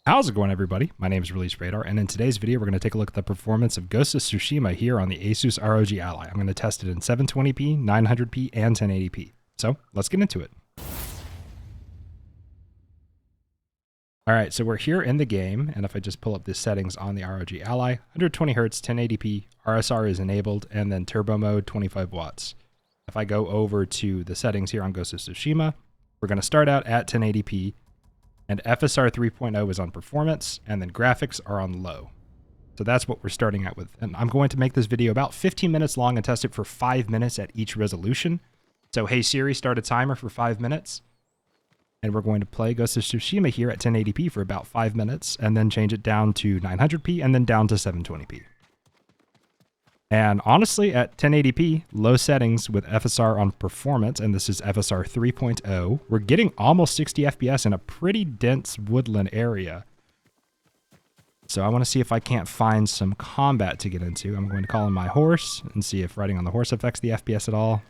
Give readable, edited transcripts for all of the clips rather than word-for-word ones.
How's it going, everybody? My name is Release Radar, and in today's video, we're going to take a look at the performance of Ghost of Tsushima here on the ASUS ROG Ally. I'm going to test it in 720p, 900p, and 1080p. So let's get into it. All right, so we're here in the game, and if I just pull up the settings on the ROG Ally, 120 Hz, 1080p, RSR is enabled, and then turbo mode, 25 watts. If I go over to the settings here on Ghost of Tsushima, we're going to start out at 1080p, and FSR 3.0 is on performance, and then graphics are on low. So that's what we're starting out with. And I'm going to make this video about 15 minutes long and test it for 5 minutes at each resolution. So hey Siri, start a timer for 5 minutes. And we're going to play Ghost of Tsushima here at 1080p for about 5 minutes, and then change it down to 900p, and then down to 720p. And honestly, at 1080p, low settings with FSR on performance, and this is FSR 3.0, we're getting almost 60 FPS in a pretty dense woodland area. So I want to see if I can't find some combat to get into. I'm going to call in my horse and see if riding on the horse affects the FPS at all.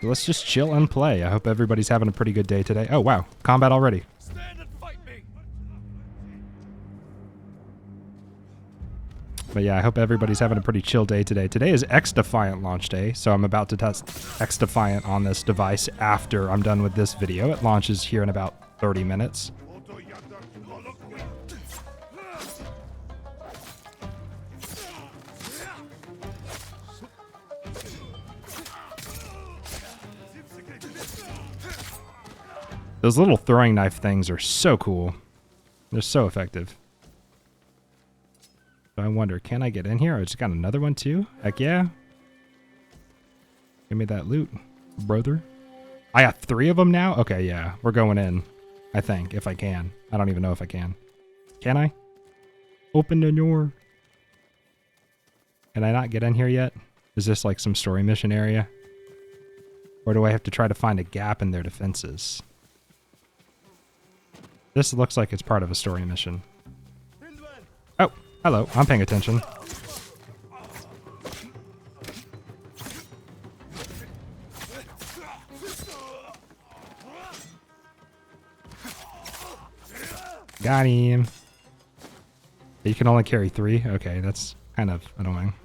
So let's just chill and play. I hope everybody's having a pretty good day today. Oh wow, combat already. Stand and fight me. But yeah, I hope everybody's having a pretty chill day today. Today is X-Defiant launch day, so I'm about to test X-Defiant on this device after I'm done with this video. It launches here in about 30 minutes. Those little throwing knife things are so cool. They're so effective. So I wonder, can I get in here? I just got another one too? Heck yeah. Give me that loot, brother. I got 3 of them now? Okay, yeah. We're going in, I think, if I can. I don't even know if I can. Can I? Open the door. Can I not get in here yet? Is this like some story mission area? Or do I have to try to find a gap in their defenses? This looks like it's part of a story mission. Oh, hello. I'm paying attention. Got him. You can only carry 3? Okay, that's kind of annoying.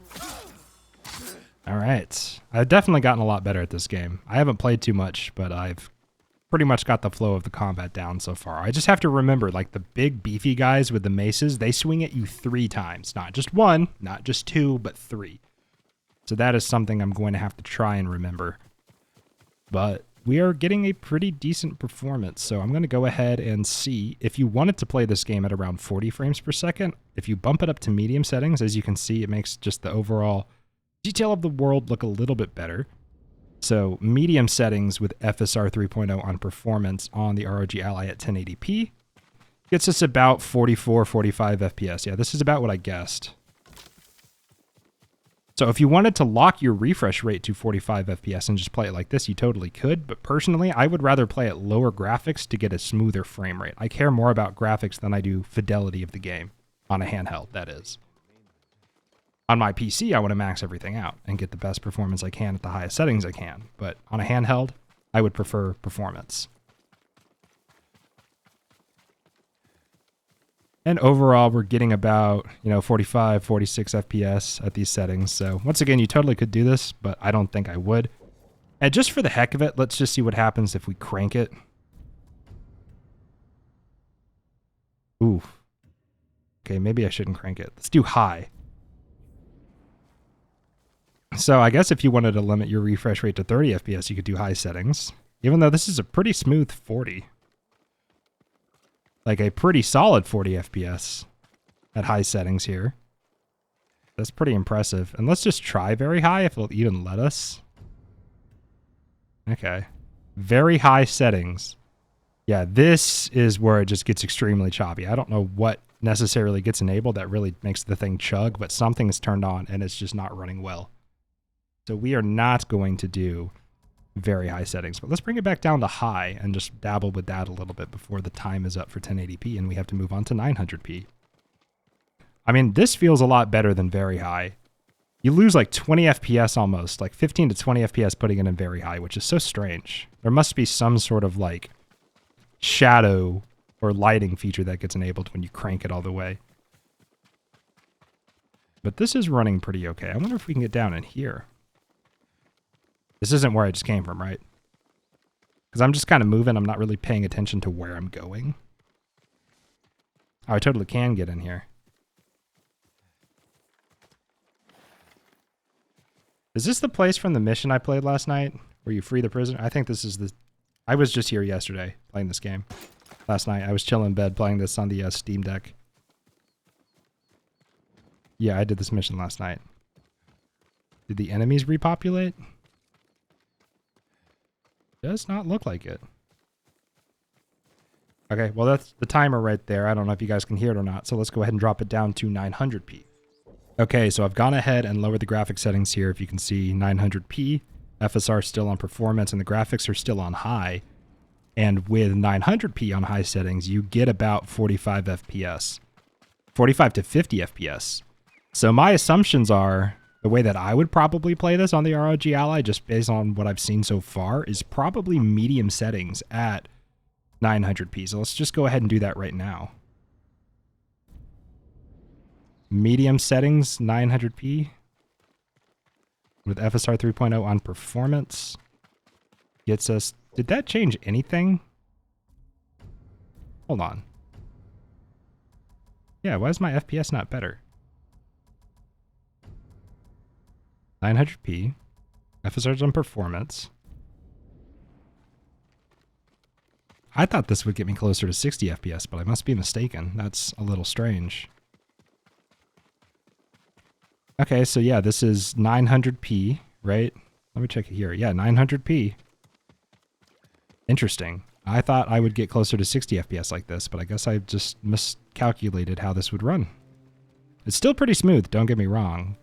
Alright. I've definitely gotten a lot better at this game. I haven't played too much, but I've pretty much got the flow of the combat down so far. I just have to remember, like, the big beefy guys with the maces, they swing at you 3 times. Not just 1, not just 2, but 3. So that is something I'm going to have to try and remember. But we are getting a pretty decent performance, so I'm going to go ahead and see. If you wanted to play this game at around 40 frames per second, if you bump it up to medium settings, as you can see, it makes just the overall detail of the world look a little bit better. So medium settings with FSR 3.0 on performance on the ROG Ally at 1080p gets us about 44, 45 FPS. Yeah, this is about what I guessed. So if you wanted to lock your refresh rate to 45 FPS and just play it like this, you totally could. But personally, I would rather play at lower graphics to get a smoother frame rate. I care more about graphics than I do fidelity of the game. On a handheld, that is. On my PC, I want to max everything out and get the best performance I can at the highest settings I can. But on a handheld, I would prefer performance. And overall, we're getting about, 45, 46 FPS at these settings. So once again, you totally could do this, but I don't think I would. And just for the heck of it, let's just see what happens if we crank it. Ooh. Okay, maybe I shouldn't crank it. Let's do high. So I guess if you wanted to limit your refresh rate to 30 FPS, you could do high settings. Even though this is a pretty smooth 40. Like a pretty solid 40 FPS at high settings here. That's pretty impressive. And let's just try very high if it'll even let us. Okay. Very high settings. Yeah, this is where it just gets extremely choppy. I don't know what necessarily gets enabled that really makes the thing chug, but something is turned on and it's just not running well. So we are not going to do very high settings, but let's bring it back down to high and just dabble with that a little bit before the time is up for 1080p and we have to move on to 900p. I mean, this feels a lot better than very high. You lose like 20 FPS almost, like 15 to 20 FPS putting it in very high, which is so strange. There must be some sort of like shadow or lighting feature that gets enabled when you crank it all the way. But this is running pretty okay. I wonder if we can get down in here. This isn't where I just came from, right? Because I'm just kind of moving. I'm not really paying attention to where I'm going. Oh, I totally can get in here. Is this the place from the mission I played last night? Where you free the prisoner? I think this is the... I was just here yesterday playing this game. Last night, I was chilling in bed playing this on the Steam Deck. Yeah, I did this mission last night. Did the enemies repopulate? Does not look like it. Okay, well that's the timer right there. I don't know if you guys can hear it or not, so let's go ahead and drop it down to 900p. Okay, so I've gone ahead and lowered the graphic settings here. If you can see 900p, FSR still on performance, and the graphics are still on high. And with 900p on high settings, you get about 45 FPS. 45 to 50 FPS. So my assumptions are, the way that I would probably play this on the ROG Ally, just based on what I've seen so far, is probably medium settings at 900p. So let's just go ahead and do that right now. Medium settings, 900p. With FSR 3.0 on performance. Gets us... Did that change anything? Hold on. Yeah, why is my FPS not better? 900p. FSR's on performance. I thought this would get me closer to 60 FPS, but I must be mistaken. That's a little strange. Okay, so yeah, this is 900p, right? Let me check it here. Yeah, 900p. Interesting. I thought I would get closer to 60 FPS like this, but I guess I just miscalculated how this would run. It's still pretty smooth, don't get me wrong.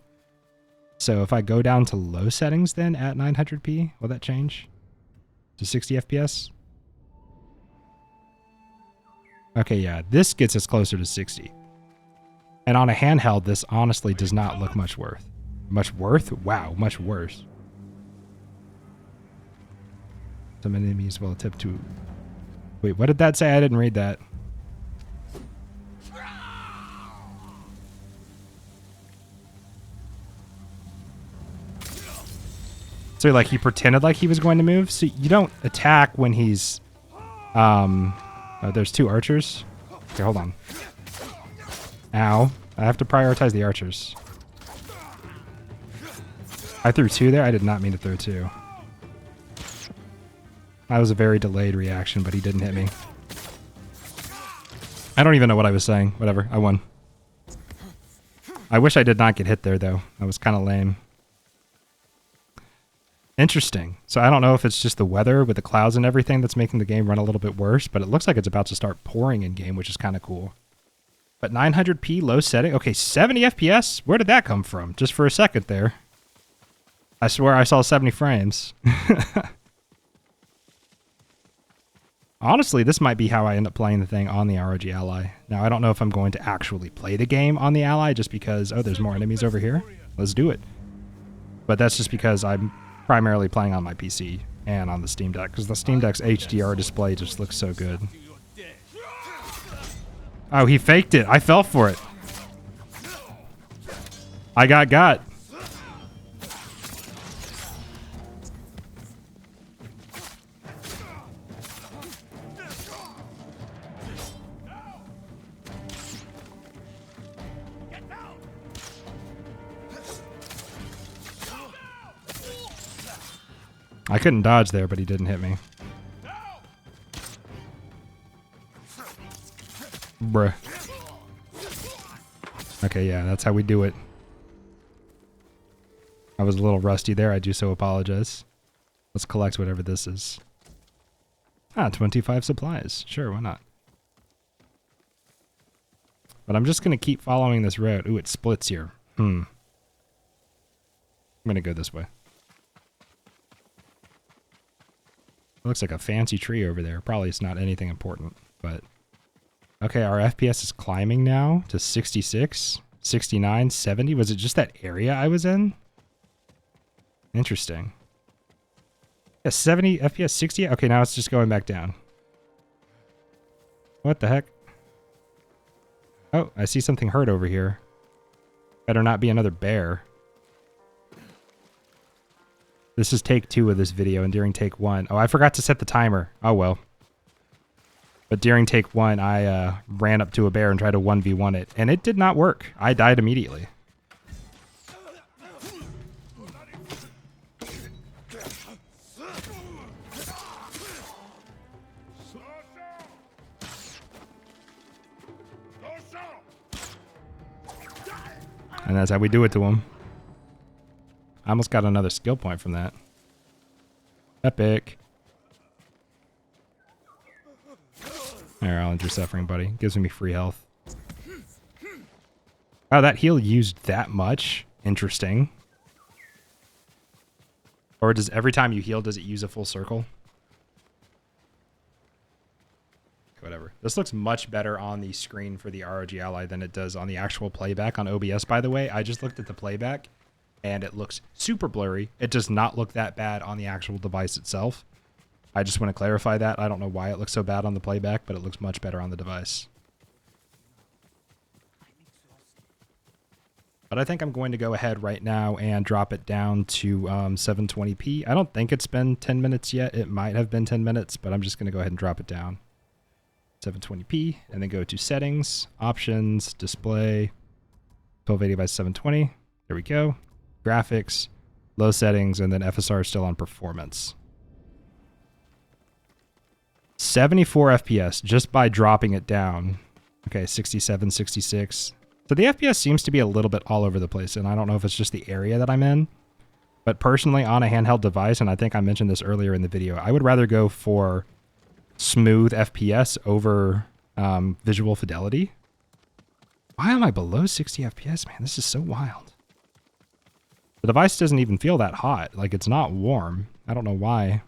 So if I go down to low settings then at 900p, will that change to 60 FPS? Okay, yeah, this gets us closer to 60. And on a handheld, this honestly does not look much worse. Much worse? Wow, much worse. Some enemies will attempt to... Wait, what did that say? I didn't read that. So like he pretended like he was going to move? So you don't attack when he's... Oh, there's two archers? Okay, hold on. Ow. I have to prioritize the archers. I threw two there? I did not mean to throw two. That was a very delayed reaction, but he didn't hit me. I don't even know what I was saying. Whatever, I won. I wish I did not get hit there, though. That was kind of lame. Interesting. So I don't know if it's just the weather with the clouds and everything that's making the game run a little bit worse, but it looks like it's about to start pouring in-game, which is kind of cool. But 900p low setting? Okay, 70 FPS? Where did that come from? Just for a second there. I swear I saw 70 frames. Honestly, this might be how I end up playing the thing on the ROG Ally. Now, I don't know if I'm going to actually play the game on the Ally just because, oh, there's more enemies over here. Let's do it. But that's just because I'm primarily playing on my PC and on the Steam Deck, because the Steam Deck's HDR display just looks so good. Oh, he faked it. I fell for it. I got. I couldn't dodge there, but he didn't hit me. Bruh. Okay, yeah, that's how we do it. I was a little rusty there. I do so apologize. Let's collect whatever this is. Ah, 25 supplies. Sure, why not? But I'm just going to keep following this road. Ooh, it splits here. I'm going to go this way. Looks like a fancy tree over there. Probably it's not anything important, but... Okay, our FPS is climbing now to 66, 69, 70. Was it just that area I was in? Interesting. Yeah, 70 FPS, 60. Okay, now it's just going back down. What the heck? Oh, I see something hurt over here. Better not be another bear. This is take 2 of this video, and during take 1... Oh, I forgot to set the timer. Oh, well. But during take 1, I ran up to a bear and tried to 1v1 it, and it did not work. I died immediately. And that's how we do it to him. I almost got another skill point from that. Epic. There, I'll end your suffering, buddy. Gives me free health. Oh, that heal used that much? Interesting. Or does every time you heal, does it use a full circle? Whatever. This looks much better on the screen for the ROG Ally than it does on the actual playback on OBS, by the way. I just looked at the playback, and it looks super blurry. It does not look that bad on the actual device itself. I just want to clarify that. I don't know why it looks so bad on the playback, but it looks much better on the device. But I think I'm going to go ahead right now and drop it down to 720p. I don't think it's been 10 minutes yet. It might have been 10 minutes, but I'm just going to go ahead and drop it down. 720p, and then go to settings, options, display, 1280 by 720. There we go. Graphics, low settings, and then FSR is still on performance. 74 FPS just by dropping it down. Okay, 67, 66. So the FPS seems to be a little bit all over the place, and I don't know if it's just the area that I'm in. But personally, on a handheld device, and I think I mentioned this earlier in the video, I would rather go for smooth FPS over visual fidelity. Why am I below 60 FPS, man? This is so wild. The device doesn't even feel that hot. Like, it's not warm. I don't know why.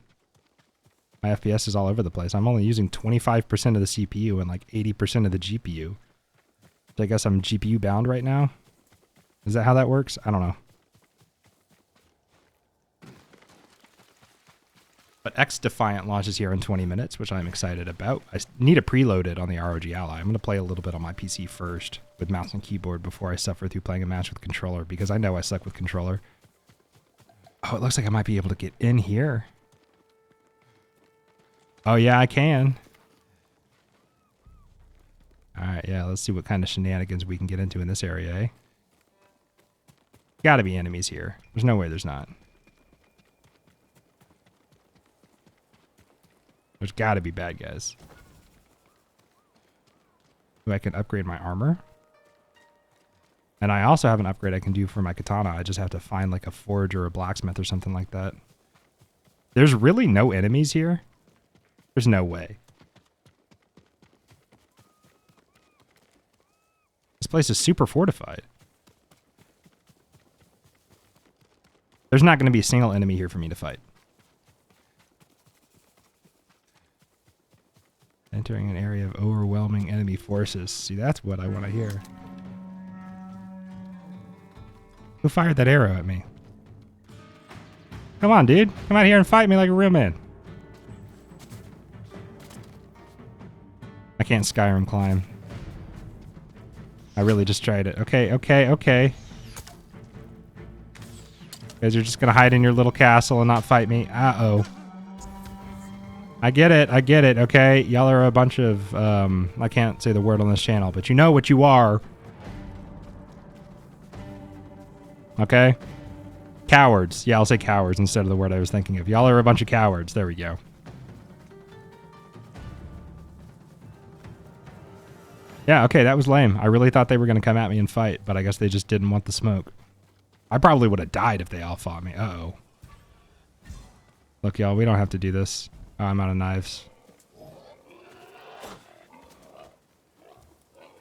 My FPS is all over the place. I'm only using 25% of the CPU and like 80% of the GPU. So I guess I'm GPU bound right now. Is that how that works? I don't know. But X-Defiant launches here in 20 minutes, which I'm excited about. I need to preload it on the ROG Ally. I'm going to play a little bit on my PC first with mouse and keyboard before I suffer through playing a match with controller, because I know I suck with controller. Oh, it looks like I might be able to get in here. Oh, yeah, I can. All right, yeah, let's see what kind of shenanigans we can get into in this area, eh? Gotta be enemies here. There's no way there's not. There's got to be bad guys. Ooh, I can upgrade my armor. And I also have an upgrade I can do for my katana. I just have to find like a forge or a blacksmith or something like that. There's really no enemies here. There's no way. This place is super fortified. There's not going to be a single enemy here for me to fight. Entering an area of overwhelming enemy forces. See, that's what I want to hear. Who fired that arrow at me? Come on, dude. Come out here and fight me like a real man. I can't Skyrim climb. I really just tried it. Okay, okay, okay. You guys are just going to hide in your little castle and not fight me. Uh-oh. I get it, okay? Y'all are a bunch of, I can't say the word on this channel, but you know what you are. Okay? Cowards. Yeah, I'll say cowards instead of the word I was thinking of. Y'all are a bunch of cowards. There we go. Yeah, okay, that was lame. I really thought they were going to come at me and fight, but I guess they just didn't want the smoke. I probably would have died if they all fought me. Uh-oh. Look, y'all, we don't have to do this. Oh, I'm out of knives.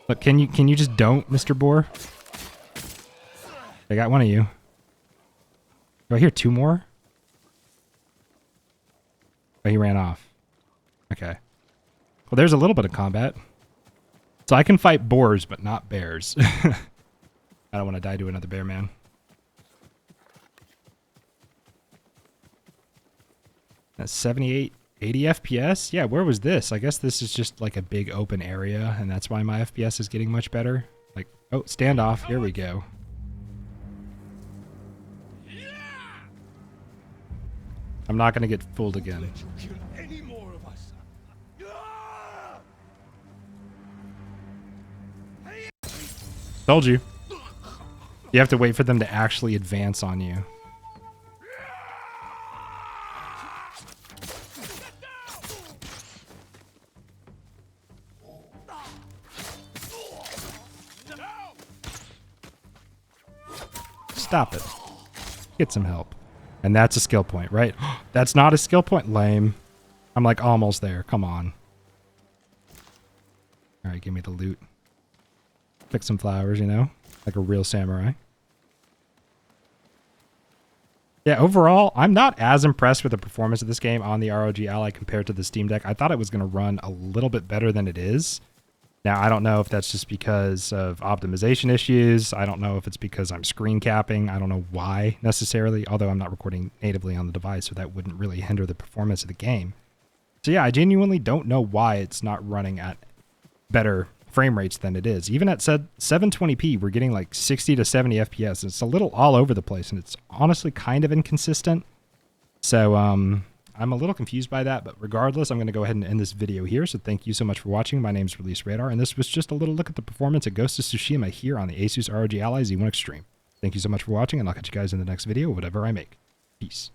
Look, can you just don't, Mr. Boar? I got one of you. Do I hear two more? Oh, he ran off. Okay. Well, there's a little bit of combat. So I can fight boars, but not bears. I don't want to die to another bear, man. That's 78. 80 FPS? Yeah, where was this? I guess this is just like a big open area, and that's why my FPS is getting much better. Like, oh, standoff. Here we go. I'm not going to get fooled again. Told you. You have to wait for them to actually advance on you. Stop it. Get some help. And that's a skill point, right? That's not a skill point? Lame. I'm like almost there. Come on. All right, give me the loot. Pick some flowers, you know? Like a real samurai. Yeah, overall, I'm not as impressed with the performance of this game on the ROG Ally compared to the Steam Deck. I thought it was going to run a little bit better than it is. Now, I don't know if that's just because of optimization issues. I don't know if it's because I'm screen capping. I don't know why necessarily, although I'm not recording natively on the device, so that wouldn't really hinder the performance of the game. So yeah, I genuinely don't know why it's not running at better frame rates than it is. Even at 720p, we're getting like 60 to 70 FPS. It's a little all over the place, and it's honestly kind of inconsistent. So, I'm a little confused by that, but regardless, I'm going to go ahead and end this video here. So thank you so much for watching. My name's Release Radar, and this was just a little look at the performance of Ghost of Tsushima here on the ASUS ROG Ally Z1 Extreme. Thank you so much for watching, and I'll catch you guys in the next video, whatever I make. Peace.